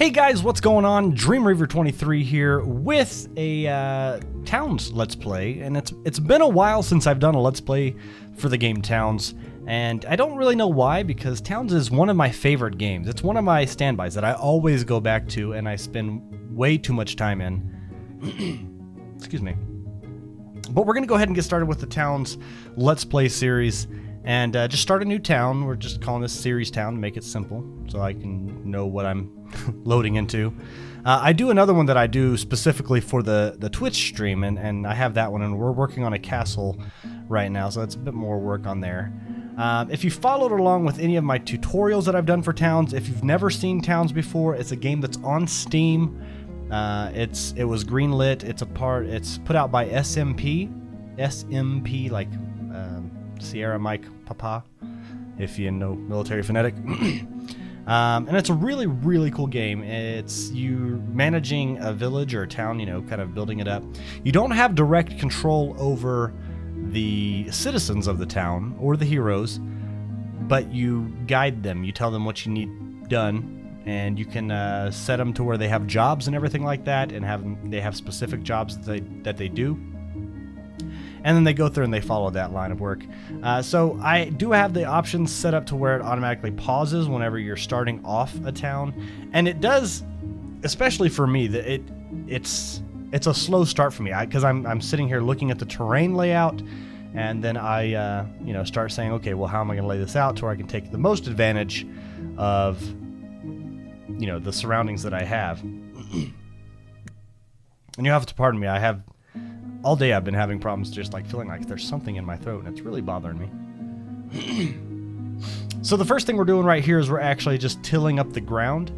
Hey guys, what's going on? Dream Reaver 23 here with a Towns Let's Play, and it's been a while since I've done a Let's Play for the game Towns, and I don't really know why, because Towns is one of my favorite games. It's one of my standbys that I always go back to, and I spend way too much time in. Excuse me. But we're going to go ahead and get started with the Towns Let's Play series, and just start a new town. We're just calling this Series Town to make it simple, so I can know what I'm loading into. I do another one that I do specifically for the Twitch stream, and I have that one, and we're working on a castle right now, so it's a bit more work on there. If you followed along with any of my tutorials that I've done for Towns, if you've never seen Towns before, it's a game that's on Steam. It was greenlit. It's put out by SMP like Sierra Mike Papa, if you know military phonetic. And it's a really, really cool game. It's you managing a village or a town, you know, kind of building it up. You don't have direct control over the citizens of the town or the heroes, but you guide them. You tell them what you need done, and you can set them to where they have jobs and everything like that, and they have specific jobs that they do. And then they go through and they follow that line of work. So I do have the options set up to where it automatically pauses whenever you're starting off a town, and it does, especially for me, that it's a slow start for me because I'm sitting here looking at the terrain layout, and then I start saying, okay, well, how am I going to lay this out to where I can take the most advantage of the surroundings that I have. And you have to pardon me, all day I've been having problems just like feeling like there's something in my throat, and it's really bothering me. So the first thing we're doing right here is we're actually just tilling up the ground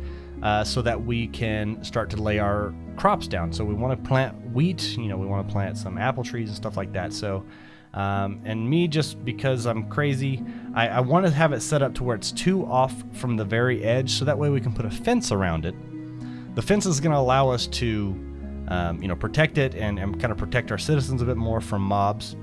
so that we can start to lay our crops down. So we want to plant wheat, we want to plant some apple trees and stuff like that. So, and me, just because I'm crazy, I want to have it set up to where it's too off from the very edge, so that way we can put a fence around it. The fence is going to allow us to protect it and kind of protect our citizens a bit more from mobs.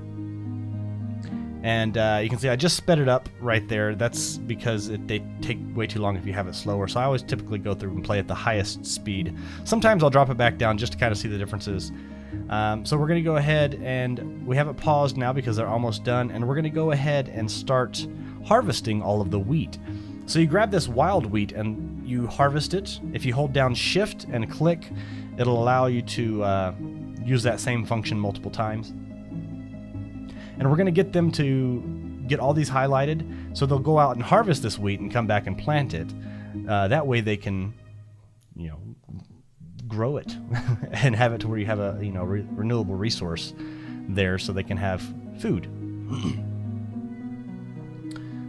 And you can see I just sped it up right there. That's because they take way too long if you have it slower. So I always typically go through and play at the highest speed. Sometimes I'll drop it back down just to kind of see the differences. So we're going to go ahead, and we have it paused now because they're almost done. And we're going to go ahead and start harvesting all of the wheat. So you grab this wild wheat and you harvest it. If you hold down shift and click, it'll allow you to use that same function multiple times. And we're going to get them to get all these highlighted, so they'll go out and harvest this wheat and come back and plant it. That way they can, grow it and have it to where you have a renewable resource there, so they can have food.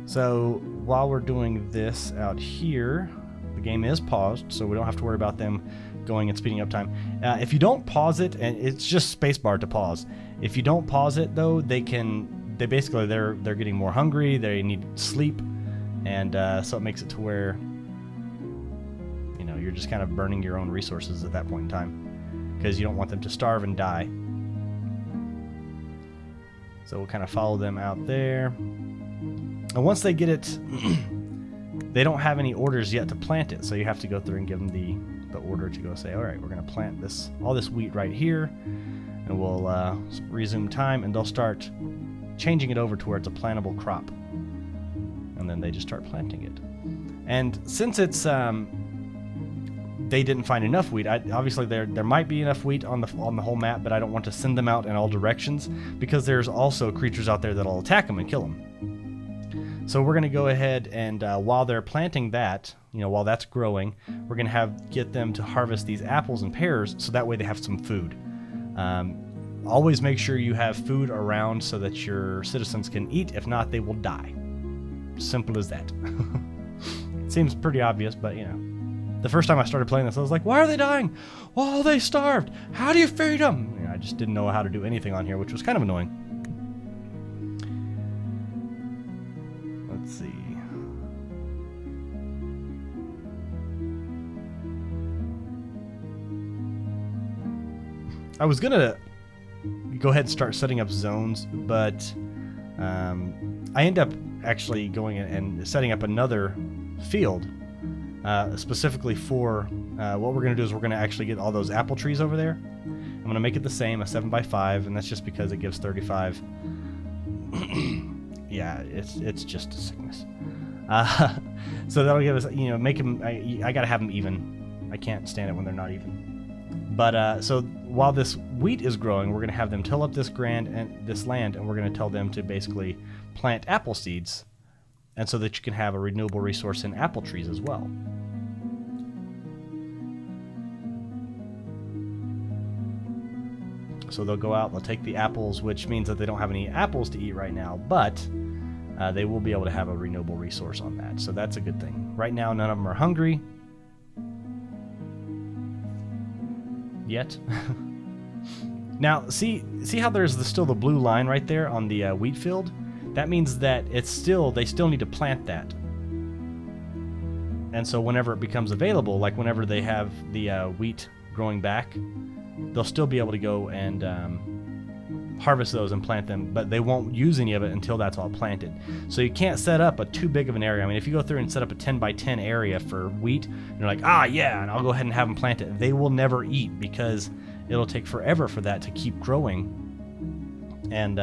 So while we're doing this out here, the game is paused, so we don't have to worry about them going and speeding up time. If you don't pause it, and it's just spacebar to pause. If you don't pause it though, they're getting more hungry, they need sleep, and so it makes it to where you're just kind of burning your own resources at that point in time, because you don't want them to starve and die. So we'll kind of follow them out there, and once they get it, they don't have any orders yet to plant it, so you have to go through and give them the order to go say, all right, we're going to plant all this wheat right here, and we'll resume time, and they'll start changing it over to where it's a plantable crop, and then they just start planting it. And since it's they didn't find enough wheat, obviously there might be enough wheat on the whole map, but I don't want to send them out in all directions, because there's also creatures out there that'll attack them and kill them. So we're going to go ahead and while they're planting that, while that's growing, we're going to get them to harvest these apples and pears, so that way they have some food. Always make sure you have food around so that your citizens can eat. If not, they will die. Simple as that. Seems pretty obvious, but the first time I started playing this, I was like, why are they dying? Oh, they starved. How do you feed them? I just didn't know how to do anything on here, which was kind of annoying. Let's see. I was gonna go ahead and start setting up zones, but I end up actually going and setting up another field specifically for what we're going to do is we're going to actually get all those apple trees over there. I'm going to make it the same, a 7x5, and that's just because it gives 35. Yeah, it's just a sickness. So that'll give us, you know, make them. I gotta have them even. I can't stand it when they're not even. But so while this wheat is growing, we're gonna have them till up this land, and we're gonna tell them to basically plant apple seeds, and so that you can have a renewable resource in apple trees as well. So they'll go out, they'll take the apples, which means that they don't have any apples to eat right now, but they will be able to have a renewable resource on that. So that's a good thing. Right now, none of them are hungry yet. Now, see how there's still the blue line right there on the wheat field? That means that they still need to plant that. And so whenever it becomes available, like whenever they have the wheat growing back, they'll still be able to go and harvest those and plant them, but they won't use any of it until that's all planted. So you can't set up a too big of an area. I mean, if you go through and set up a 10 by 10 area for wheat, and you're like, yeah, and I'll go ahead and have them plant it, they will never eat because it'll take forever for that to keep growing and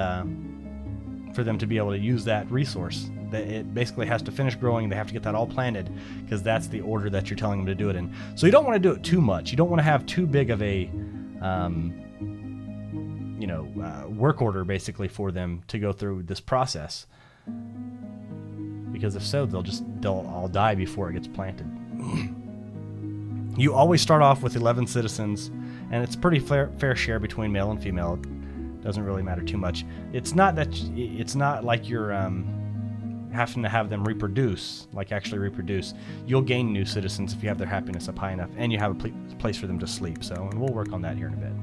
for them to be able to use that resource. It basically has to finish growing. They have to get that all planted because that's the order that you're telling them to do it in. So you don't want to do it too much. You don't want to have too big of a work order basically for them to go through this process, because if so, they'll all die before it gets planted. You always start off with 11 citizens, and it's pretty fair share between male and female. It doesn't really matter too much. It's not like you're having to have them reproduce, like actually reproduce. You'll gain new citizens if you have their happiness up high enough and you have a place for them to sleep. So, and we'll work on that here in a bit.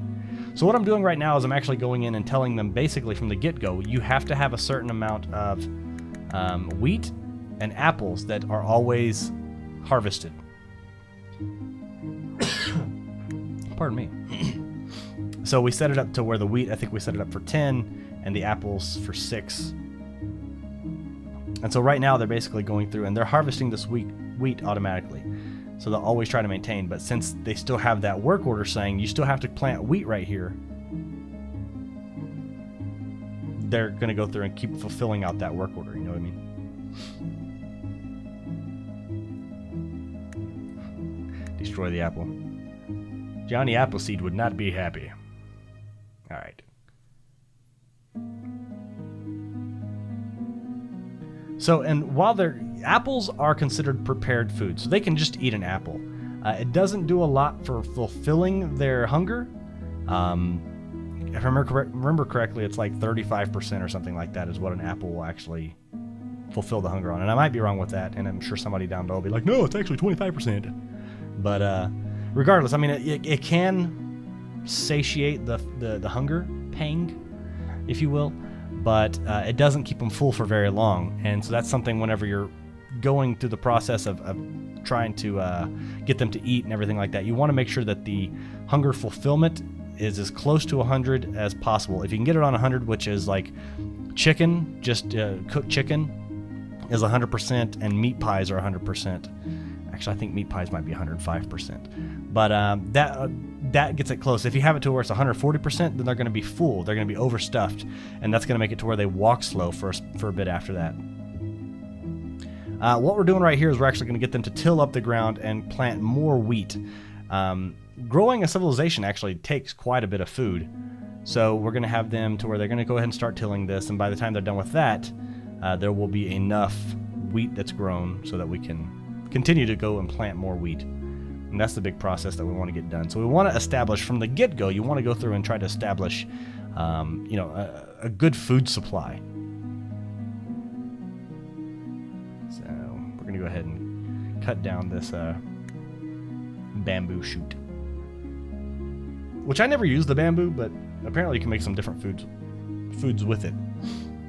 So what I'm doing right now is I'm actually going in and telling them basically from the get-go, you have to have a certain amount of wheat and apples that are always harvested. Pardon me. So we set it up to where the wheat, I think we set it up for 10 and the apples for 6. And so right now they're basically going through and they're harvesting this wheat automatically. So they'll always try to maintain, but since they still have that work order saying you still have to plant wheat right here, they're going to go through and keep fulfilling out that work order, you know what I mean? Destroy the apple. Johnny Appleseed would not be happy. All right. So, and while apples are considered prepared food, so they can just eat an apple. It doesn't do a lot for fulfilling their hunger. If I remember correctly, it's like 35% or something like that is what an apple will actually fulfill the hunger on. And I might be wrong with that, and I'm sure somebody down below will be like, no, it's actually 25%. But regardless, I mean, it can satiate the hunger pang, if you will. But it doesn't keep them full for very long. And so that's something whenever you're going through the process of trying to get them to eat and everything like that, you want to make sure that the hunger fulfillment is as close to 100 as possible. If you can get it on 100, which is like chicken, just cooked chicken is 100%, and meat pies are 100%. Actually, I think meat pies might be 105%. But that gets it close. If you have it to where it's 140%, then they're going to be full. They're going to be overstuffed, and that's going to make it to where they walk slow for a bit after that. What we're doing right here is we're actually going to get them to till up the ground and plant more wheat. Growing a civilization actually takes quite a bit of food, so we're going to have them to where they're going to go ahead and start tilling this, and by the time they're done with that, there will be enough wheat that's grown so that we can continue to go and plant more wheat. And that's the big process that we want to get done. So we want to establish from the get-go, you want to go through and try to establish a good food supply. So we're going to go ahead and cut down this bamboo shoot. Which I never used the bamboo, but apparently you can make some different foods with it.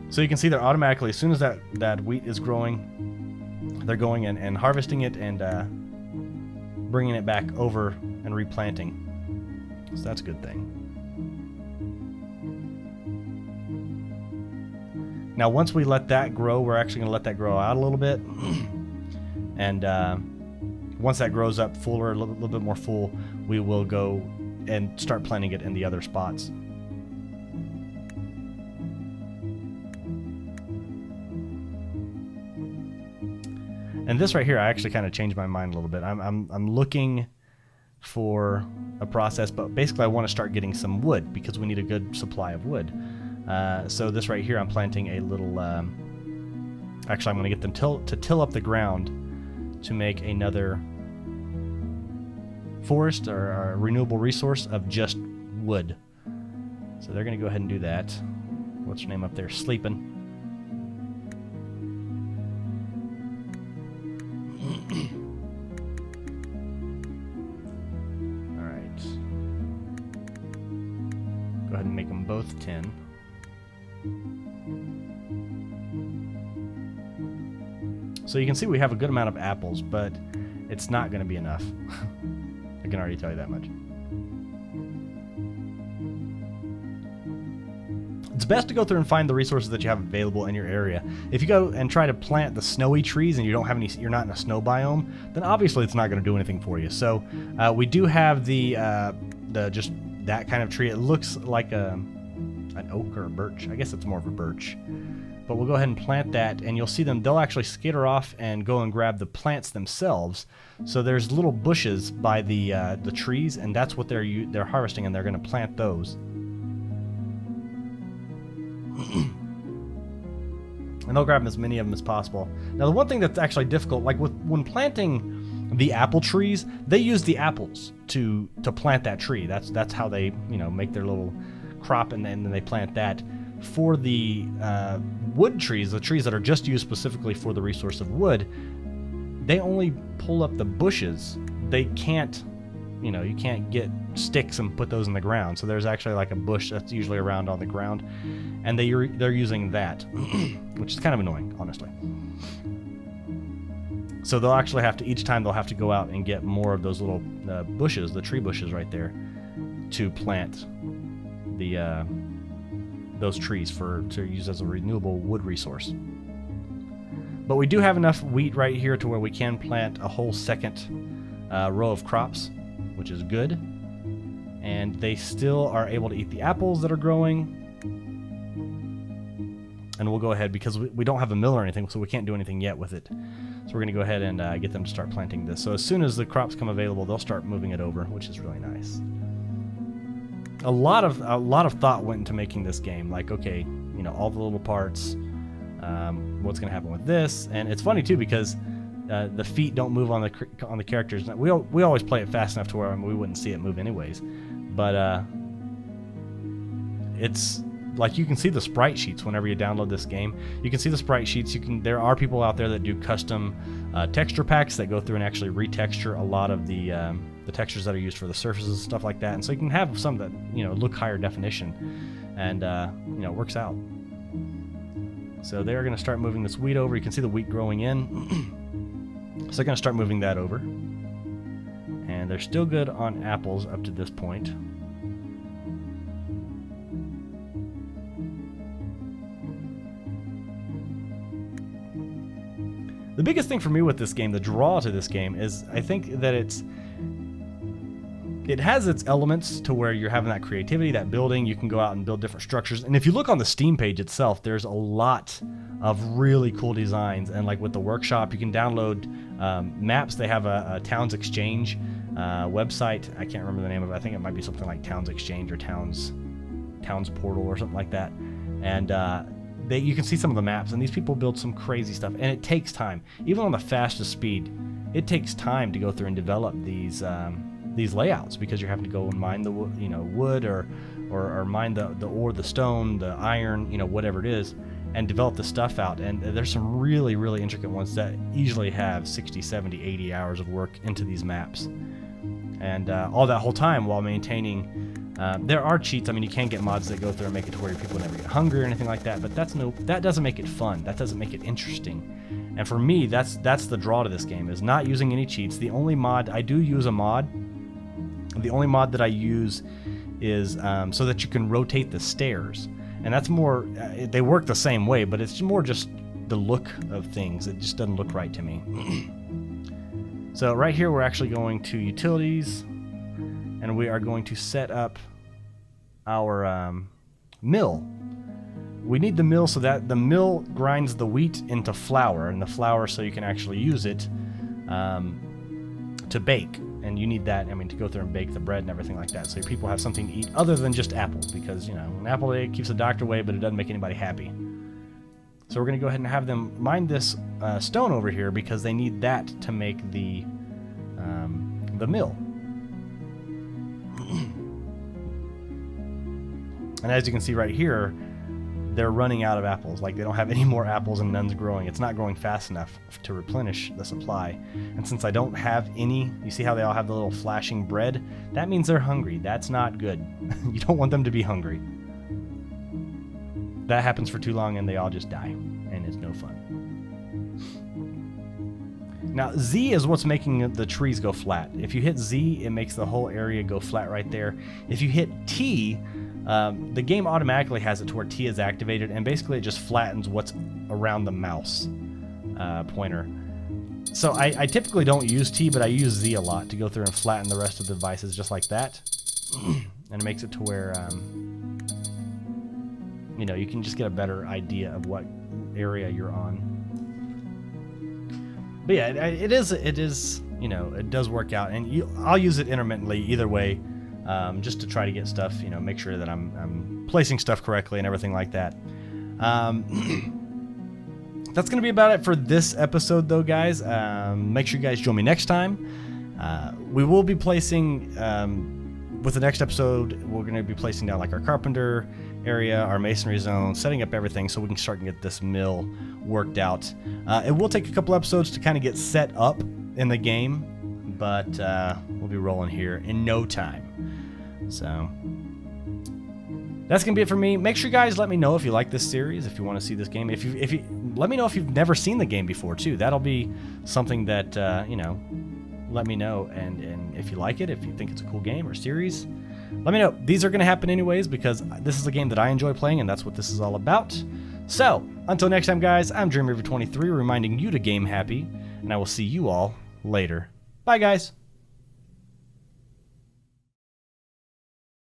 So you can see they're automatically, as soon as that wheat is growing, they're going and harvesting it and bringing it back over and replanting. So that's a good thing. Now once we let that grow, we're actually going to let that grow out a little bit. And once that grows up fuller, a little bit more full, we will go and start planting it in the other spots. And this right here, I actually kind of changed my mind a little bit. I'm looking for a process, but basically I want to start getting some wood because we need a good supply of wood. So this right here, I'm planting a little. Actually, I'm going to get them to till up the ground to make another forest or a renewable resource of just wood. So they're going to go ahead and do that. What's her name up there? Sleeping. Alright. Go ahead and make them both 10. So you can see we have a good amount of apples, but it's not going to be enough. I can already tell you that much. It's best to go through and find the resources that you have available in your area. If you go and try to plant the snowy trees and you don't have any, you're not in a snow biome, then obviously it's not going to do anything for you. So we do have the just that kind of tree. It looks like an oak or a birch. I guess it's more of a birch. But we'll go ahead and plant that, and you'll see them. They'll actually skitter off and go and grab the plants themselves. So there's little bushes by the trees, and that's what they're harvesting, and they're going to plant those. And they'll grab as many of them as possible. Now, the one thing that's actually difficult, like when planting the apple trees, they use the apples to plant that tree. That's how they make their little crop, and then they plant that. For the wood trees, the trees that are just used specifically for the resource of wood, they only pull up the bushes. They can't, you can't get sticks and put those in the ground. So there's actually like a bush that's usually around on the ground, and they're using that, which is kind of annoying, honestly. So they'll actually have to, each time they'll have to go out and get more of those little bushes, the tree bushes right there, to plant the those trees to use as a renewable wood resource. But we do have enough wheat right here to where we can plant a whole second row of crops, which is good. And they still are able to eat the apples that are growing. And we'll go ahead, because we don't have a mill or anything, so we can't do anything yet with it. So we're going to go ahead and get them to start planting this. So as soon as the crops come available, they'll start moving it over, which is really nice. A lot of thought went into making this game. Like, okay, all the little parts, what's going to happen with this, and it's funny too because the feet don't move on the characters. We always play it fast enough to where we wouldn't see it move anyways, but it's like you can see the sprite sheets whenever you download this game. You can see the sprite sheets. There are people out there that do custom texture packs that go through and actually retexture a lot of the textures that are used for the surfaces and stuff like that. And so you can have some that look higher definition, and it works out. So they're going to start moving this wheat over. You can see the wheat growing in. So they're going to start moving that over, and they're still good on apples up to this point. The biggest thing for me with this game, the draw to this game, is I think that it has its elements to where you're having that creativity, that building. You can go out and build different structures. And if you look on the Steam page itself, there's a lot of really cool designs. And like with the workshop, you can download maps. They have a Towns Exchange website. I can't remember the name of it. I think it might be something like Towns Exchange or Towns Portal or something like that. And you can see some of the maps, and these people build some crazy stuff. And it takes time. Even on the fastest speed, it takes time to go through and develop these layouts, because you're having to go and mine the wood or mine the ore, the stone, the iron, whatever it is, and develop the stuff out. And there's some really, really intricate ones that easily have 60, 70, 80 hours of work into these maps. And all that whole time while maintaining, there are cheats. I mean, you can get mods that go through and make it to where people never get hungry or anything like that, but that doesn't make it fun. That doesn't make it interesting. And for me, that's the draw to this game, is not using any cheats. The only mod, I do use a mod. The only mod that I use is so that you can rotate the stairs. And that's more, they work the same way, but it's more just the look of things. It just doesn't look right to me. So right here, we're actually going to utilities, and we are going to set up our mill. We need the mill so that the mill grinds the wheat into flour, and the flour so you can actually use it to bake. And you need that, I mean, to go through and bake the bread and everything like that, so your people have something to eat other than just apple, because, you know, an apple it keeps the doctor away, but it doesn't make anybody happy. So we're going to go ahead and have them mine this stone over here, because they need that to make the mill. And as you can see right here, they're running out of apples. Like, they don't have any more apples and none's growing. It's not growing fast enough to replenish the supply. And since I don't have any, you see how they all have the little flashing bread? That means they're hungry. That's not good. You don't want them to be hungry. That happens for too long and they all just die. And it's no fun. Now, Z is what's making the trees go flat. If you hit Z, it makes the whole area go flat right there. If you hit T, the game automatically has it to where T is activated, and basically it just flattens what's around the mouse pointer. So I typically don't use T, but I use Z a lot to go through and flatten the rest of the devices just like that. And it makes it to where, you know, you can just get a better idea of what area you're on. But yeah, it is, you know, it does work out, and I'll use it intermittently either way. Just to try to get stuff, you know, make sure that I'm placing stuff correctly and everything like that. That's going to be about it for this episode, though, guys. Make sure you guys join me next time. We will be placing, with the next episode, we're going to be placing down like our carpenter area, our masonry zone, setting up everything so we can start to get this mill worked out. It will take a couple episodes to kind of get set up in the game, but we'll be rolling here in no time. So that's gonna be it for me. Make sure you guys let me know if you like this series, if you want to see this game. If you let me know if you've never seen the game before too. That'll be something that you know, let me know. And if you like it, if you think it's a cool game or series, let me know. These are gonna happen anyways, because this is a game that I enjoy playing, and that's what this is all about. So until next time, guys, I'm Dream River 23, reminding you to game happy, and I will see you all later. Bye, guys.